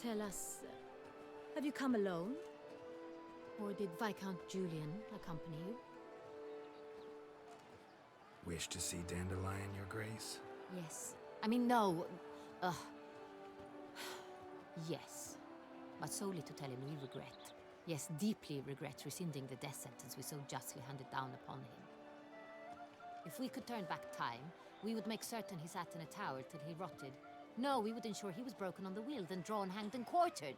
Tell us, have you come alone? Or did Viscount Julian accompany you? Wish to see Dandelion, Your Grace? Yes. I mean, no. Yes. But solely to tell him we regret. Yes, deeply regret rescinding the death sentence we so justly handed down upon him. If we could turn back time, we would make certain he sat in a tower till he rotted. No, we would ensure he was broken on the wheel, then drawn, hanged, and quartered.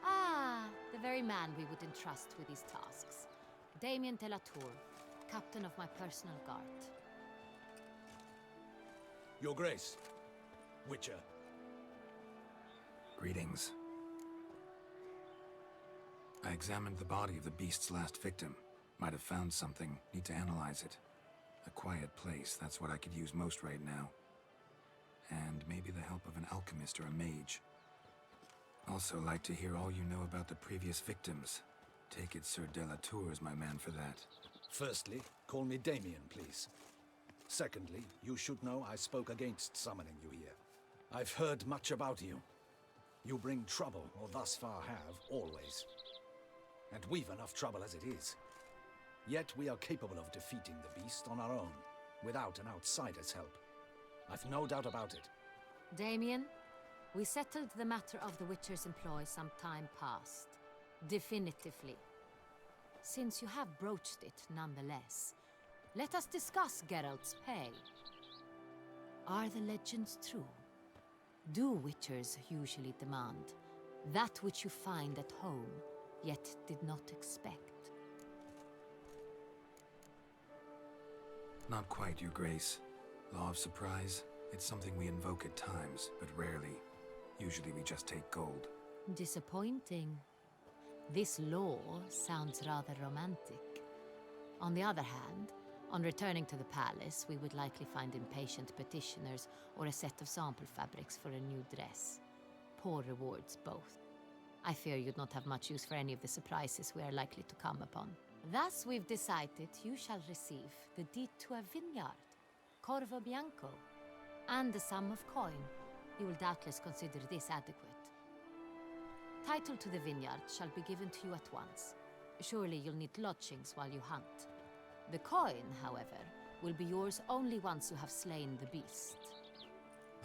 Ah, the very man we would entrust with these tasks. Damien de la Tour, captain of my personal guard. Your Grace, Witcher. Greetings. I examined the body of the beast's last victim. Might have found something. Need to analyze it. A quiet place, that's what I could use most right now. And maybe the help of an alchemist or a mage. Also like to hear all you know about the previous victims. Take it Sir de la Tour is my man for that. Firstly, call me Damien, please. Secondly, you should know I spoke against summoning you here. I've heard much about you. You bring trouble, or thus far have, always. And we've enough trouble as it is. Yet we are capable of defeating the beast on our own, without an outsider's help. I've no doubt about it. Damien, we settled the matter of the Witcher's employ some time past. Definitively. Since you have broached it nonetheless, let us discuss Geralt's pay. Are the legends true? Do Witchers usually demand that which you find at home, yet did not expect? Not quite, Your Grace. Law of surprise, it's something we invoke at times, but rarely. Usually we just take gold. Disappointing. This law sounds rather romantic. On the other hand, on returning to the palace, we would likely find impatient petitioners or a set of sample fabrics for a new dress. Poor rewards, both. I fear you'd not have much use for any of the surprises we are likely to come upon. Thus, we've decided you shall receive the deed to a vineyard, Corvo Bianco, and the sum of coin. You will doubtless consider this adequate. Title to the vineyard shall be given to you at once. Surely you'll need lodgings while you hunt. The coin, however, will be yours only once you have slain the beast.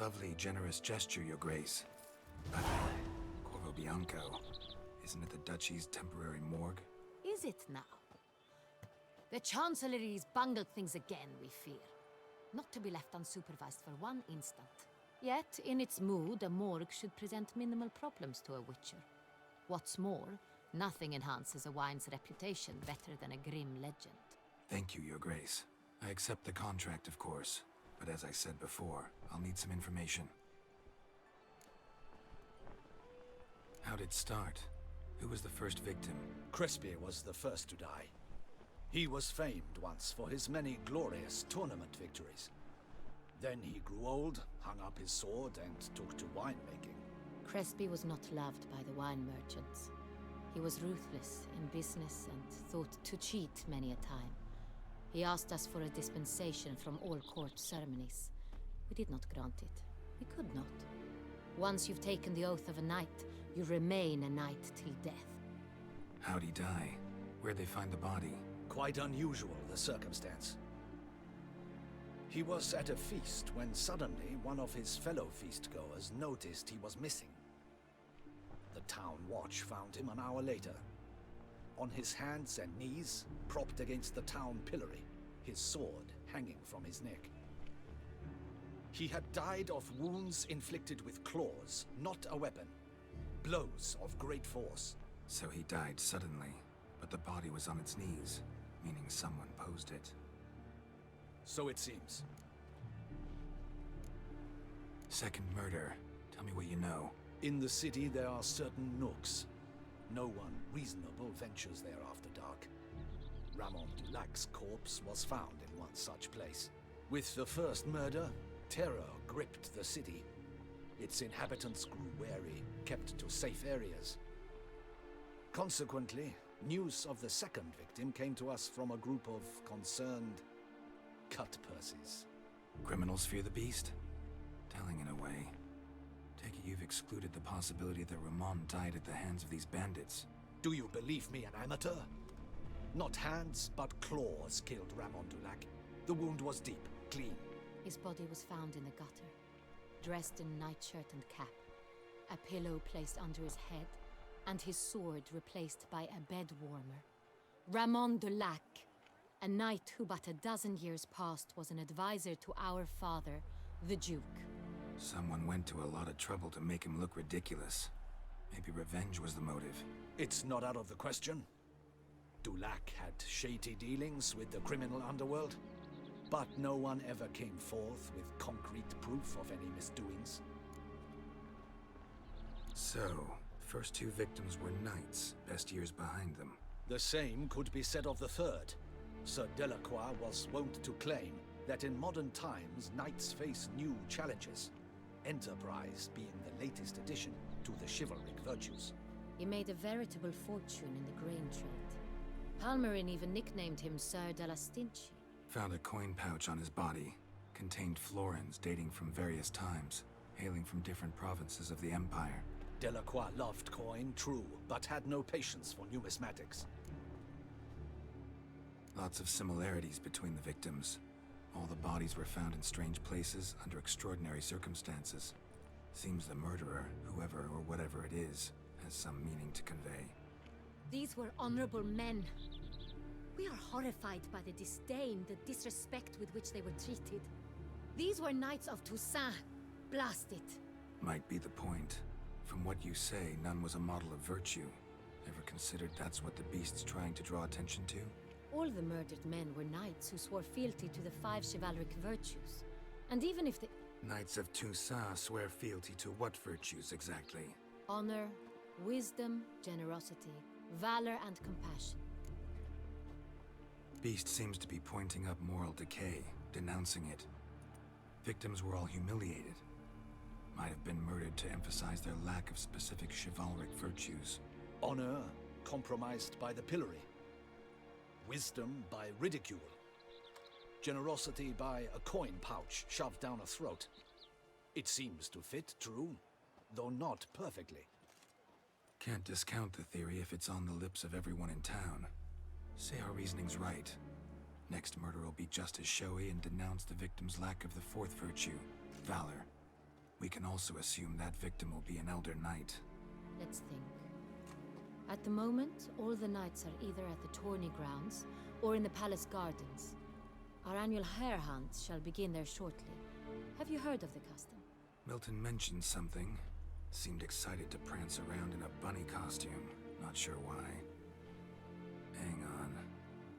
Lovely, generous gesture, Your Grace. But Corvo Bianco, isn't it the Duchy's temporary morgue? Is it now? The Chancellery's bungled things again, we fear. Not to be left unsupervised for one instant. Yet, in its mood, a morgue should present minimal problems to a Witcher. What's more, nothing enhances a wine's reputation better than a grim legend. Thank you, Your Grace. I accept the contract, of course. But as I said before, I'll need some information. How'd it start? Who was the first victim? Crespi was the first to die. He was famed once for his many glorious tournament victories. Then he grew old, hung up his sword, and took to winemaking. Crespi was not loved by the wine merchants. He was ruthless in business and thought to cheat many a time. He asked us for a dispensation from all court ceremonies. We did not grant it. We could not. Once you've taken the oath of a knight, you remain a knight till death. How'd he die? Where'd they find the body? Quite unusual, the circumstance. He was at a feast when suddenly one of his fellow feastgoers noticed he was missing. The town watch found him an hour later. On his hands and knees, propped against the town pillory, his sword hanging from his neck. He had died of wounds inflicted with claws, not a weapon. Blows of great force. So he died suddenly, but the body was on its knees, meaning someone posed it. So it seems. Second murder. Tell me what you know. In the city there are certain nooks. No one reasonable ventures there after dark. Ramon Dulac's corpse was found in one such place. With the first murder, terror gripped the city. Its inhabitants grew wary, kept to safe areas. Consequently, news of the second victim came to us from a group of concerned cut-purses. Criminals fear the beast? Telling in a way. Take it you've excluded the possibility that Ramon died at the hands of these bandits. Do you believe me an amateur? Not hands, but claws killed Ramon Dulac. The wound was deep, clean. His body was found in the gutter, dressed in nightshirt and cap, a pillow placed under his head, and his sword replaced by a bed warmer. Ramon Dulac, a knight who but a dozen years past was an advisor to our father, the Duke. Someone went to a lot of trouble to make him look ridiculous. Maybe revenge was the motive. It's not out of the question. Dulac had shady dealings with the criminal underworld, but no one ever came forth with concrete proof of any misdoings. So, first two victims were knights, best years behind them. The same could be said of the third. Sir Delacroix was wont to claim that in modern times knights face new challenges, enterprise being the latest addition to the chivalric virtues. He made a veritable fortune in the grain trade. Palmerin even nicknamed him Sir de la Stinchi. Found a coin pouch on his body. Contained florins dating from various times, hailing from different provinces of the Empire. Delacroix loved coin, true, but had no patience for numismatics. Lots of similarities between the victims. All the bodies were found in strange places under extraordinary circumstances. Seems the murderer, whoever or whatever it is, has some meaning to convey. These were honorable men. We are horrified by the disdain, the disrespect with which they were treated. These were knights of Toussaint. Blast it. Might be the point. From what you say, none was a model of virtue. Ever considered that's what the beast's trying to draw attention to? All the murdered men were knights who swore fealty to the 5 chivalric virtues. And even if the Knights of Toussaint swear fealty to what virtues exactly? honor, wisdom, generosity, valor, and compassion. Beast seems to be pointing up moral decay, denouncing it. Victims were all humiliated. Might have been murdered to emphasize their lack of specific chivalric virtues. Honor compromised by the pillory. Wisdom by ridicule. Generosity by a coin pouch shoved down a throat. It seems to fit, true, though not perfectly. Can't discount the theory if it's on the lips of everyone in town. Say our reasoning's right. Next murder will be just as showy and denounce the victim's lack of the 4th virtue, valor. We can also assume that victim will be an elder knight. Let's think. At the moment, all the knights are either at the tourney grounds or in the palace gardens. Our annual hare hunt shall begin there shortly. Have you heard of the custom? Milton mentioned something. Seemed excited to prance around in a bunny costume. Not sure why. Hang on.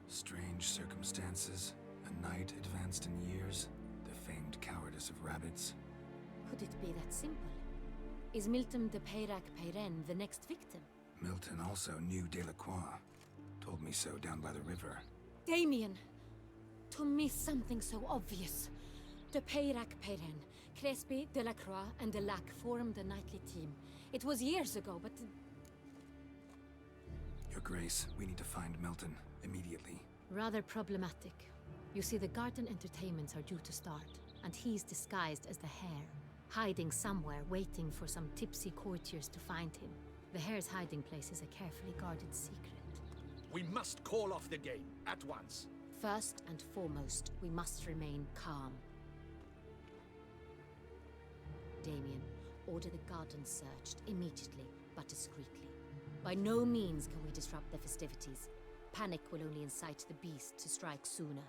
Strange circumstances. A knight advanced in years. The famed cowardice of rabbits. Could it be that simple? Is Milton de Peyrac-Peyren the next victim? Milton also knew Delacroix. Told me so down by the river. Damien! To miss something so obvious. De Peyrac-Peyren, Crespi, Delacroix, and Delac formed a knightly team. It was years ago, but... Your Grace, we need to find Milton, immediately. rather problematic. You see, the garden entertainments are due to start, and he's disguised as the hare, hiding somewhere, waiting for some tipsy courtiers to find him. The hare's hiding place is a carefully guarded secret. We must call off the game, at once. First and foremost, we must remain calm. Damien, order the garden searched immediately, but discreetly. By no means can we disrupt the festivities. Panic will only incite the beast to strike sooner.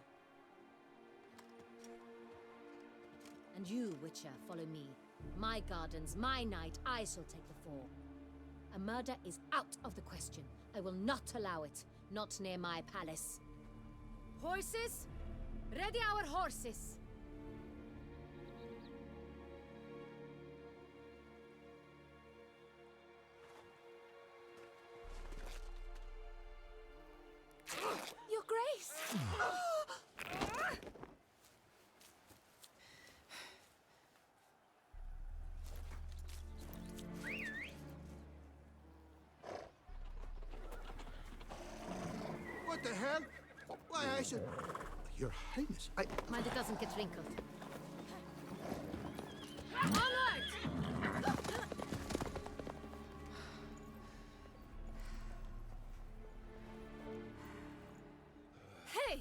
And you, Witcher, follow me. My gardens, my night, I shall take the fall. A murder is out of the question. I will not allow it. Not near my palace. Horses? Ready our horses! Your Grace! What the hell? Why, I should... Your Highness, Mind it doesn't get wrinkled. Hey!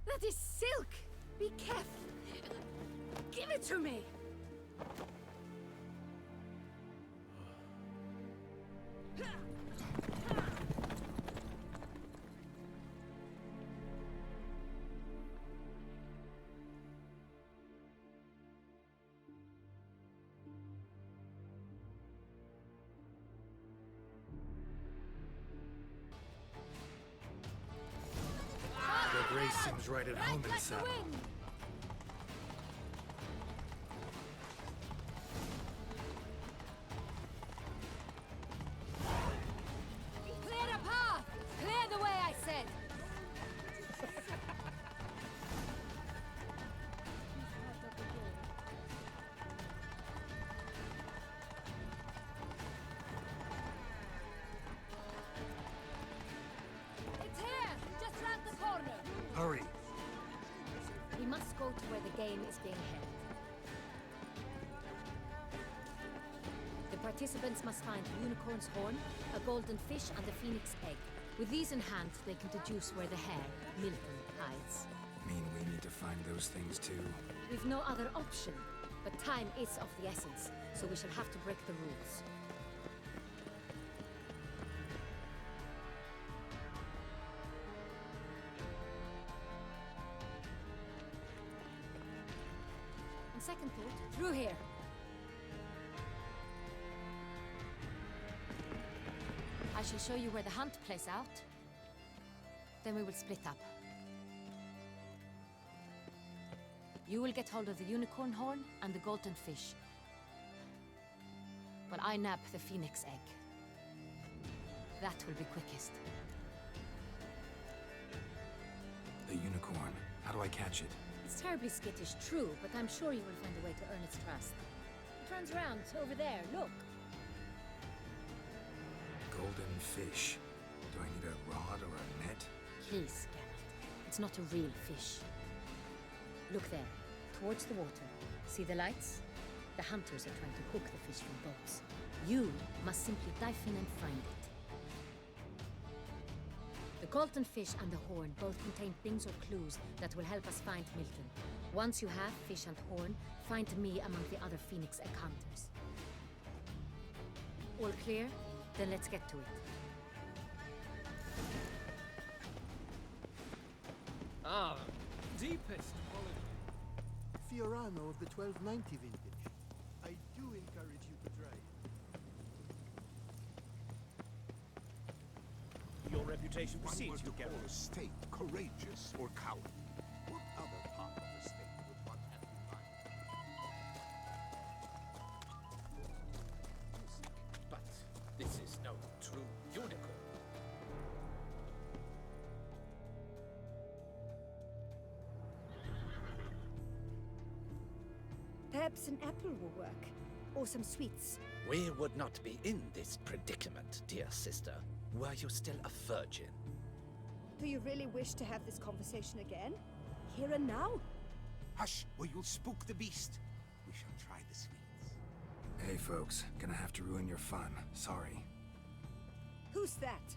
That is silk! Be careful! Give it to me! The Grace seems right at home in the saddle. Clear the path! Clear the way, I said! It's here! Just round the corner! Hurry! We must go to where the game is being held. The participants must find the unicorn's horn, a golden fish, and the phoenix egg. With these in hand, they can deduce where the hare, Milton, hides. Mean we need to find those things too? We've no other option, but time is of the essence, so we shall have to break the rules. On second thought, through here. I shall show you where the hunt plays out. Then we will split up. You will get hold of the unicorn horn and the golden fish. While I nab the phoenix egg. That will be quickest. The unicorn. How do I catch it? It's terribly skittish, true, but I'm sure you will find a way to earn its trust. It runs around over there, look. Golden fish. Do I need a rod or a net? Please, Geralt. It's not a real fish. Look there, towards the water. See the lights? The hunters are trying to hook the fish from boats. You must simply dive in and find it. The golden fish and the horn both contain things or clues that will help us find Milton. Once you have fish and horn, find me among the other phoenix egg hunters. All clear? Then let's get to it. Ah, deepest apology. Fiorano of the 1290 vintage. I do encourage you to try it. Your reputation One precedes were you, to call Geralt. a state courageous or cowardly, what other part of the state would one have in mind? But this is no true unicorn. Perhaps an apple will work. Or some sweets. We would not be in this predicament, dear sister, were you still a virgin. Do you really wish to have this conversation again? Here and now? Hush, or you'll spook the beast. We shall try the sweets. Hey folks, gonna have to ruin your fun. Sorry. Who's that?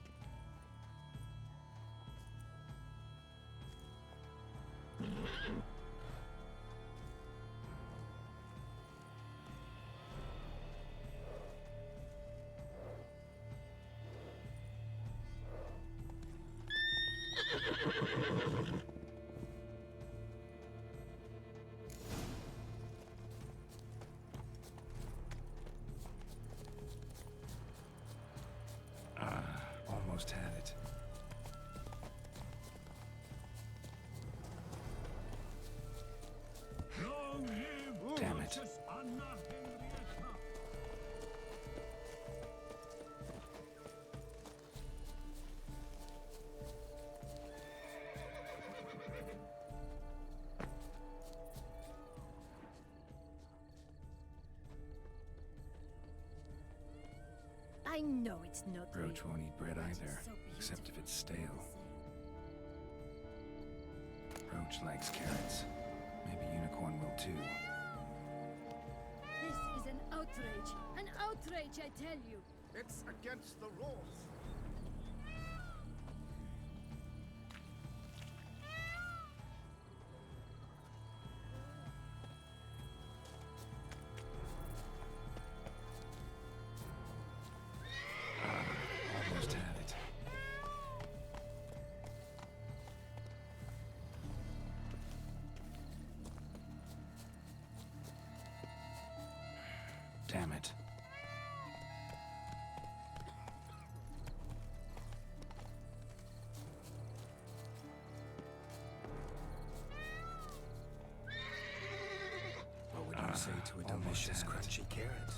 Almost had it. Damn it. I know it's not Roach real. won't eat bread But either, it's so except if beautiful. it's stale. Roach likes carrots. Maybe Unicorn will too. outrage! An outrage, I tell you! It's against the rules. Almost had it. Damn it. What would you say to a delicious crunchy carrot?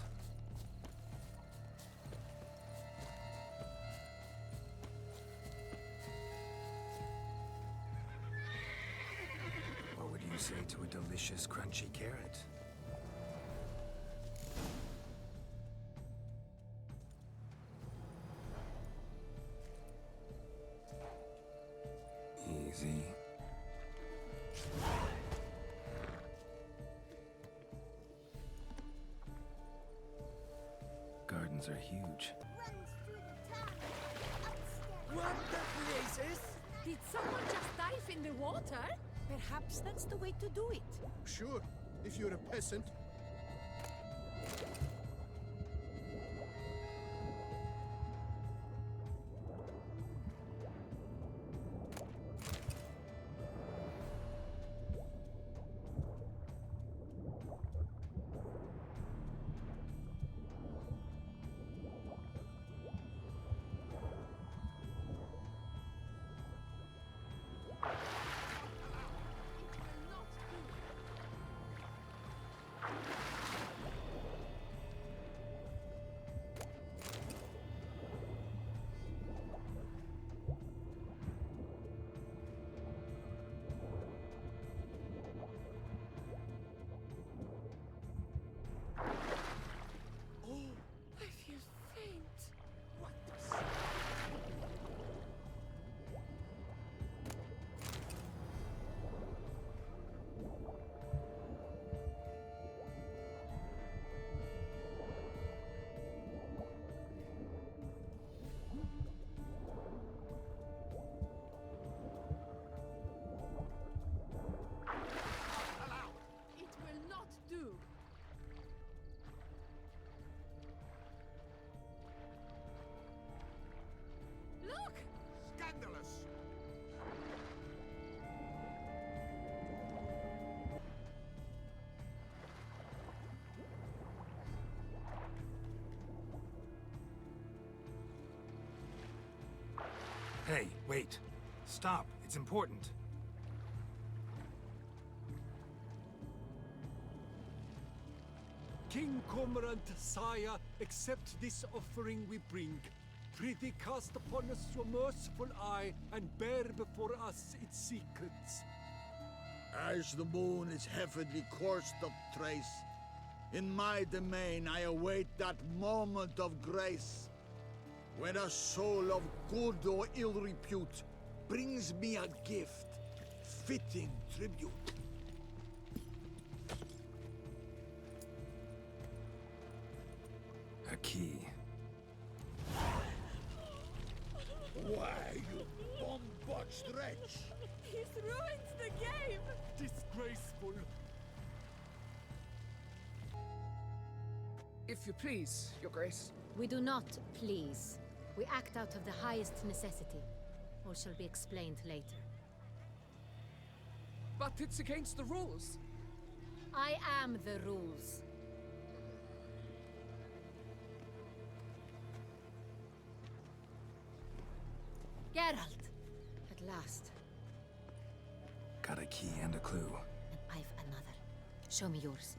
What would you say to a delicious crunchy carrot? Easy. Gardens are huge. What the blazes? Did someone just dive in the water? Perhaps that's the way to do it. Sure, if you're a peasant. I feel faint. What the It will not do. Look! Scandalous! Hey, wait. Stop. It's important. King Cormorant, sire, accept this offering we bring. Prithee cast upon us your merciful eye, and bear before us its secrets. As the moon is heavily coursed of trace, in my domain I await that moment of grace, when a soul of good or ill repute brings me a gift, fitting tribute. A key. Why, you bomb-botched wretch! He's ruined the game! Disgraceful. If you please, Your Grace. We do not please. We act out of the highest necessity. All shall be explained later. But it's against the rules. I am the rules. Geralt! At last. Got a key and a clue. And I've another. Show me yours.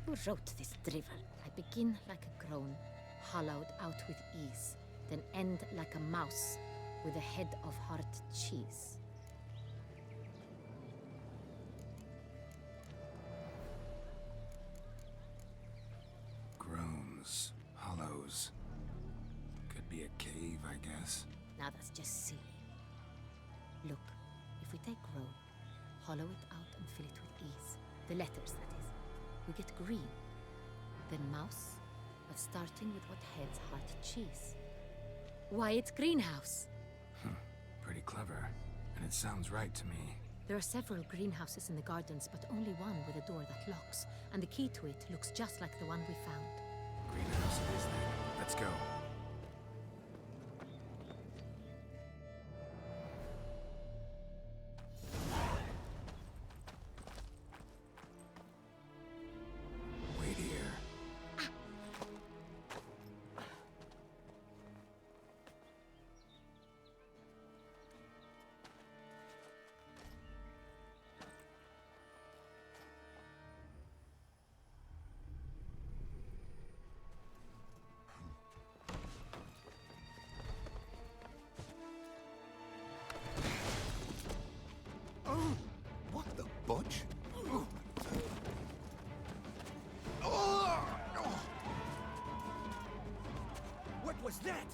Who wrote this drivel? I begin like a groan, hollowed out with ease, then end like a mouse, with a head of hard cheese. Groans. Hollows. Could be a cave, I guess. Now that's just silly. Look, if we take groan, hollow it out and fill it with ease. The letters, that is. we get green. Then mouse, but starting with what heads heart cheese. Why, it's greenhouse. Pretty clever. And it sounds right to me. There are several greenhouses in the gardens, but only one with a door that locks, and the key to it looks just like the one we found. Greenhouse it is then. Let's go. Wait here. What the butch? What was that?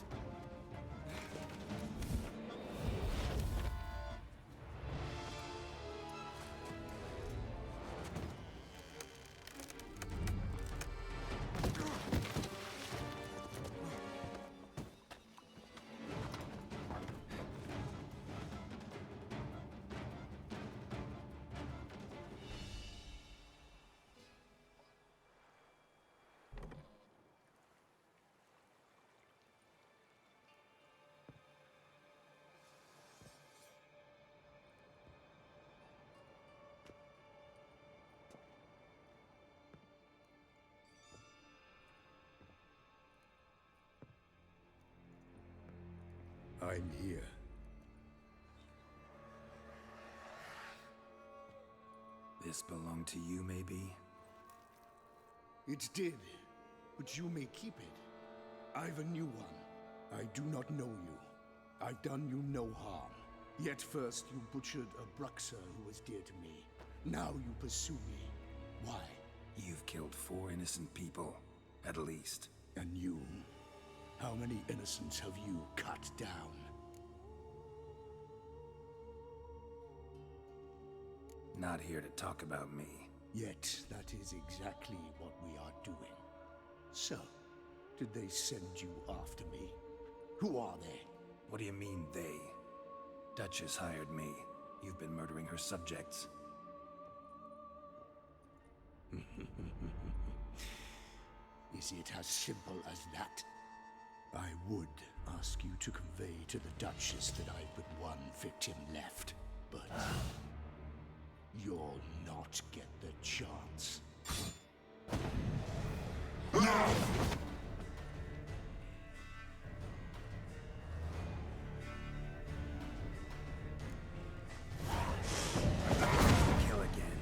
I'm here. This belonged to you, maybe? It did, but you may keep it. I've a new one. I do not know you. I've done you no harm. Yet first you butchered a Bruxer who was dear to me. Now you pursue me. Why? You've killed 4 innocent people, at least. And you? How many innocents have you cut down? Not here to talk about me. Yet that is exactly what we are doing. So, did they send you after me? Who are they? What do you mean, they? Duchess hired me. You've been murdering her subjects. Is it as simple as that? I would ask you to convey to the Duchess that I've but one victim left, but you'll not get the chance. Kill again.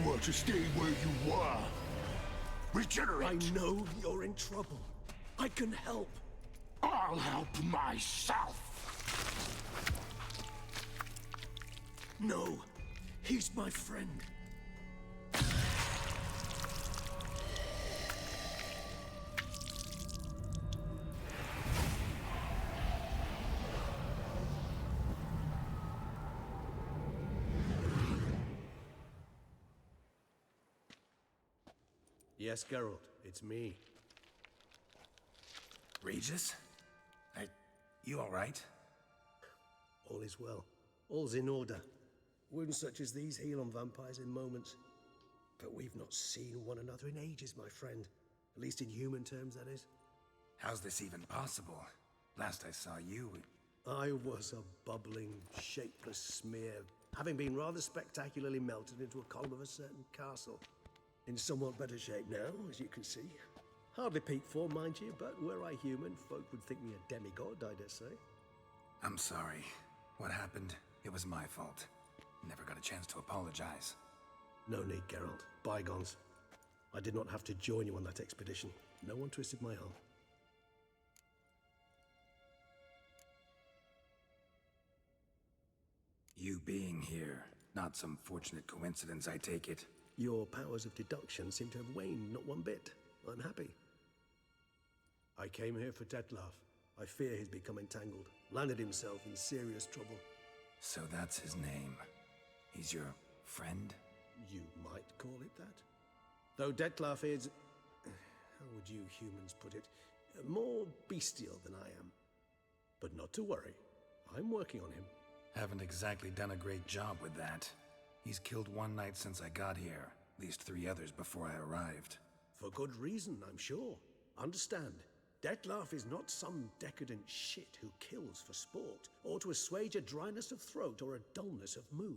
were to stay where you were. Regenerate! I know you're in trouble. I can help. I'll help myself! No, he's my friend. Yes, Geralt, it's me. Regis? You alright? All is well. All's in order. Wounds such as these heal on vampires in moments. But we've not seen one another in ages, my friend. At least in human terms, that is. How's this even possible? Last I saw you... I was a bubbling, shapeless smear, having been rather spectacularly melted into a column of a certain castle. In somewhat better shape now, as you can see. Hardly peak form, mind you, but were I human, folk would think me a demigod, I dare say. I'm sorry. What happened? It was my fault. Never got a chance to apologize. No need, Geralt. Bygones. I did not have to join you on that expedition. No one twisted my arm. You being here, not some fortunate coincidence, I take it. Your powers of deduction seem to have waned not one bit. I'm happy. I came here for Dettlaff. I fear he's become entangled, landed himself in serious trouble. So that's his name. He's your friend? You might call it that. Though Dettlaff is... how would you humans put it? More bestial than I am. But not to worry. I'm working on him. Haven't exactly done a great job with that. He's killed one knight since I got here, at least 3 others before I arrived. For good reason, I'm sure. Understand, Dettlaff is not some decadent shit who kills for sport, or to assuage a dryness of throat or a dullness of mood.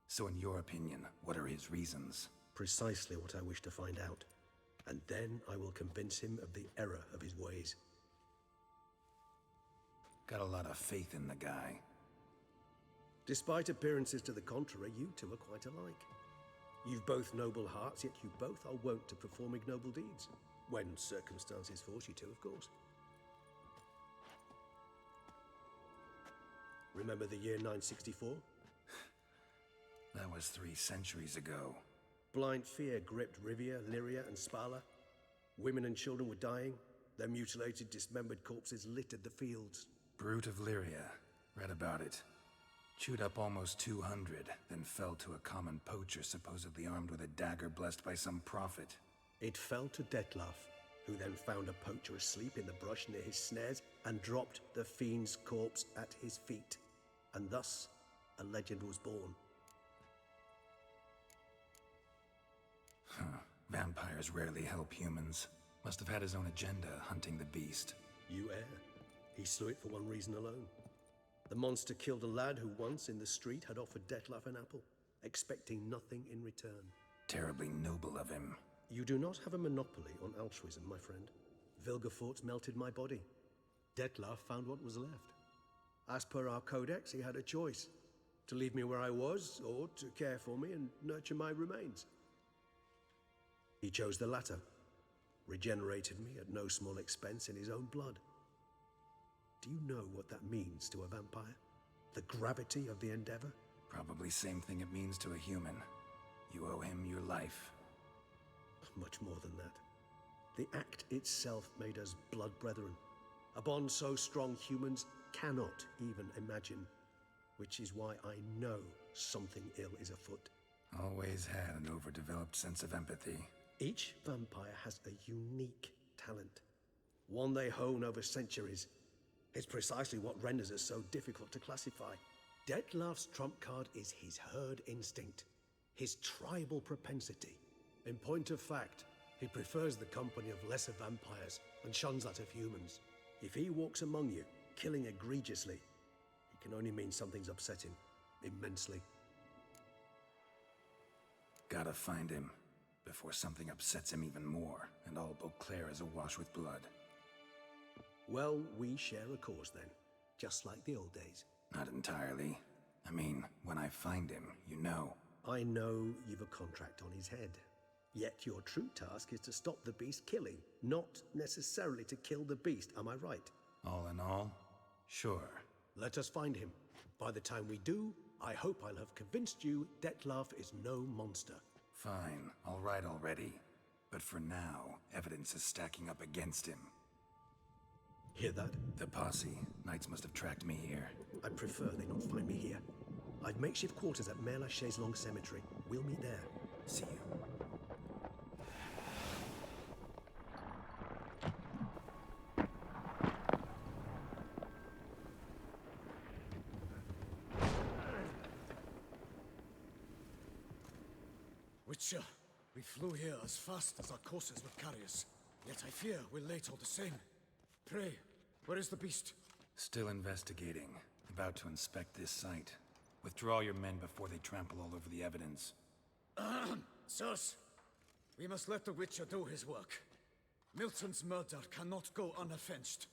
So in your opinion, what are his reasons? Precisely what I wish to find out. And then I will convince him of the error of his ways. Got a lot of faith in the guy. Despite appearances to the contrary, you two are quite alike. You've both noble hearts, yet you both are wont to perform ignoble deeds. When circumstances force you to, of course. Remember the year 964? That was 3 centuries ago. Blind fear gripped Rivia, Lyria, and Spala. Women and children were dying. Their mutilated, dismembered corpses littered the fields. Brute of Lyria. Read about it. Chewed up almost 200, then fell to a common poacher supposedly armed with a dagger blessed by some prophet. It fell to Dettlaff, who then found a poacher asleep in the brush near his snares and dropped the fiend's corpse at his feet. And thus, a legend was born. Vampires rarely help humans. Must have had his own agenda, hunting the beast. You err. He slew it for one reason alone. The monster killed a lad who once, in the street, had offered Dettlaff an apple, expecting nothing in return. Terribly noble of him. You do not have a monopoly on altruism, my friend. Vilgefortz melted my body. Dettlaff found what was left. As per our codex, he had a choice. To leave me where I was, or to care for me and nurture my remains. He chose the latter. Regenerated me at no small expense in his own blood. Do you know what that means to a vampire? The gravity of the endeavor? Probably same thing it means to a human. You owe him your life. Much more than that. The act itself made us blood brethren. A bond so strong humans cannot even imagine. Which is why I know something ill is afoot. Always had an overdeveloped sense of empathy. Each vampire has a unique talent. One they hone over centuries. It's precisely what renders us so difficult to classify. Dettlaff's trump card is his herd instinct. His tribal propensity. In point of fact, he prefers the company of lesser vampires and shuns that of humans. If he walks among you, killing egregiously, it can only mean something's upset him. Immensely. Gotta find him, before something upsets him even more, and all Beauclair is awash with blood. Well, we share a cause then, just like the old days. Not entirely. I mean, when I find him, you know. I know you've a contract on his head. Yet your true task is to stop the beast killing, not necessarily to kill the beast, am I right? All in all, sure. Let us find him. By the time we do, I hope I'll have convinced you Detlef is no monster. Fine, all right already. But for now, evidence is stacking up against him. Hear that? The posse. Knights must have tracked me here. I prefer they not find me here. I've makeshift quarters at Mère Lachaise Long Cemetery. We'll meet there. See you. Witcher, we flew here as fast as our courses would carry us. Yet I fear we're late all the same. Pray, where is the beast? Still investigating. About to inspect this site. Withdraw your men before they trample all over the evidence. Sirs, we must let the Witcher do his work. Milton's murder cannot go unavenged.